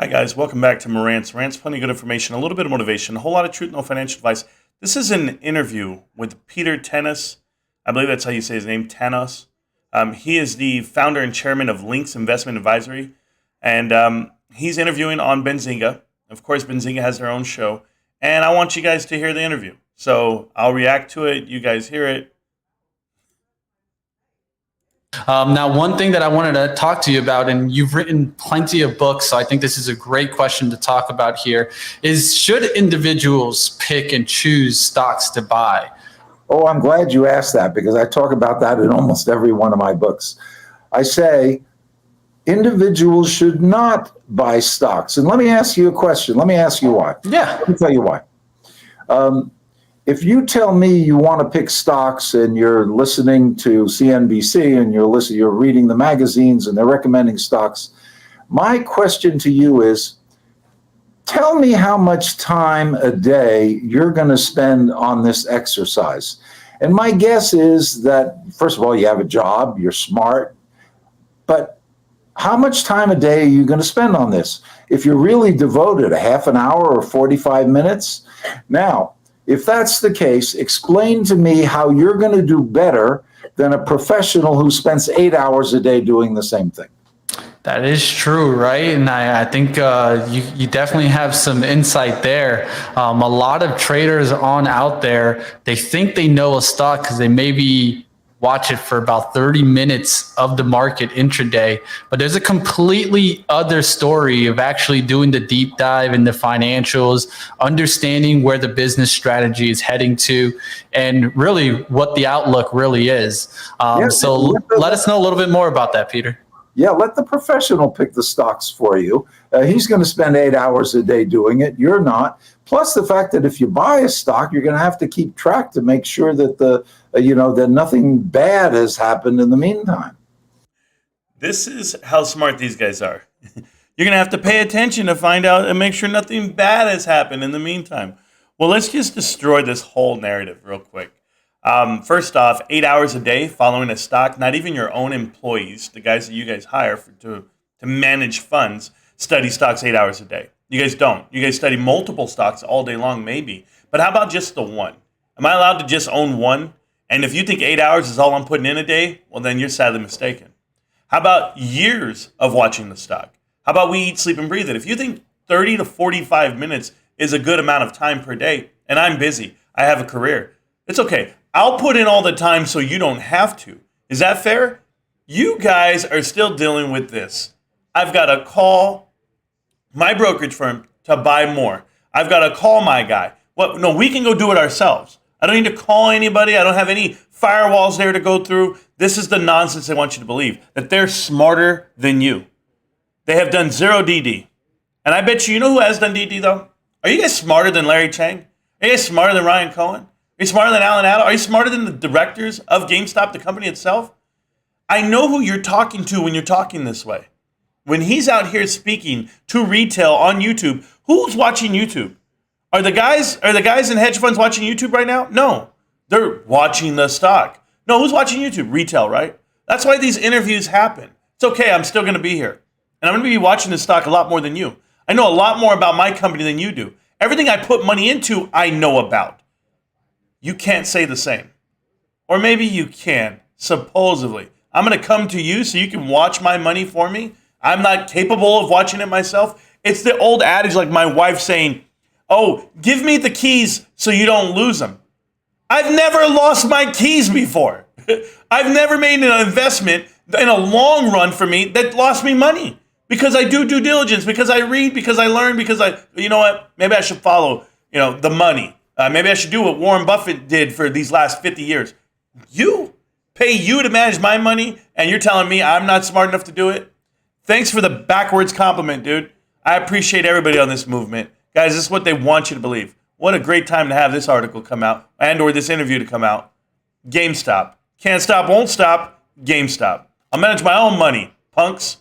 guys, welcome back to Marant's Rants. Plenty of good information, a little bit of motivation, a whole lot of truth, no financial advice. This is an interview with Peter Tennis. I believe that's how you say his name, Tanos. He is the founder and chairman of Links Investment Advisory, and he's interviewing on Benzinga. Of course, Benzinga has their own show, and I want you guys to hear the interview. So I'll react to it. You guys hear it. Now, one thing that I wanted to talk to you about, and you've written plenty of books, so I think this is a great question to talk about here, is should individuals pick and choose stocks to buy? Oh, I'm glad you asked that because I talk about that in almost every one of my books. I say individuals should not buy stocks. And let me ask you a question. Let me ask you why. Yeah. Let me tell you why. If you tell me you want to pick stocks and you're listening to CNBC and you're reading the magazines and they're recommending stocks, my question to you is, tell me how much time a day you're going to spend on this exercise. And my guess is that, first of all, you have a job, you're smart, but how much time a day are you going to spend on this? If you're really devoted, a half an hour or 45 minutes? Now, if that's the case, explain to me how you're going to do better than a professional who spends 8 hours a day doing the same thing. That is true, right? And I think you definitely have some insight there. A lot of traders on out there, they think they know a stock because they maybe watch it for about 30 minutes of the market intraday. But there's a completely other story of actually doing the deep dive in the financials, understanding where the business strategy is heading to, and really what the outlook really is. So let us know a little bit more about that, Peter. Yeah, let the professional pick the stocks for you. He's going to spend 8 hours a day doing it. You're not. Plus the fact that if you buy a stock, you're going to have to keep track to make sure that that nothing bad has happened in the meantime. This is how smart these guys are. You're going to have to pay attention to find out and make sure nothing bad has happened in the meantime. Well, let's just destroy this whole narrative real quick. First off, 8 hours a day following a stock, not even your own employees, the guys that you guys hire to manage funds, study stocks 8 hours a day. You guys don't. You guys study multiple stocks all day long, maybe. But how about just the one? Am I allowed to just own one? And if you think 8 hours is all I'm putting in a day, well, then you're sadly mistaken. How about years of watching the stock? How about we eat, sleep, and breathe it? If you think 30 to 45 minutes is a good amount of time per day, and I'm busy, I have a career, it's okay. I'll put in all the time so you don't have to. Is that fair? You guys are still dealing with this. I've got to call my brokerage firm to buy more. I've got to call my guy. What? No, we can go do it ourselves. I don't need to call anybody. I don't have any firewalls there to go through. This is the nonsense they want you to believe, that they're smarter than you. They have done zero DD. And I bet you know who has done DD, though? Are you guys smarter than Larry Chang? Are you guys smarter than Ryan Cohen? Are you smarter than Alan Adler? Are you smarter than the directors of GameStop, the company itself? I know who you're talking to when you're talking this way. When he's out here speaking to retail on YouTube, who's watching YouTube? Are the guys in hedge funds watching YouTube right now? No. They're watching the stock. No, who's watching YouTube? Retail, right? That's why these interviews happen. It's okay, I'm still going to be here. And I'm going to be watching this stock a lot more than you. I know a lot more about my company than you do. Everything I put money into, I know about. You can't say the same. Or maybe you can, supposedly. I'm going to come to you so you can watch my money for me. I'm not capable of watching it myself. It's the old adage like my wife saying, oh, give me the keys so you don't lose them. I've never lost my keys before. I've never made an investment in a long run for me that lost me money because I do due diligence, because I read, because I learn, because you know what? Maybe I should follow, the money. Maybe I should do what Warren Buffett did for these last 50 years. You pay you to manage my money, and you're telling me I'm not smart enough to do it? Thanks for the backwards compliment, dude. I appreciate everybody on this movement. Guys, this is what they want you to believe. What a great time to have this article come out and or this interview to come out. GameStop. Can't stop, won't stop. GameStop. I'll manage my own money, punks.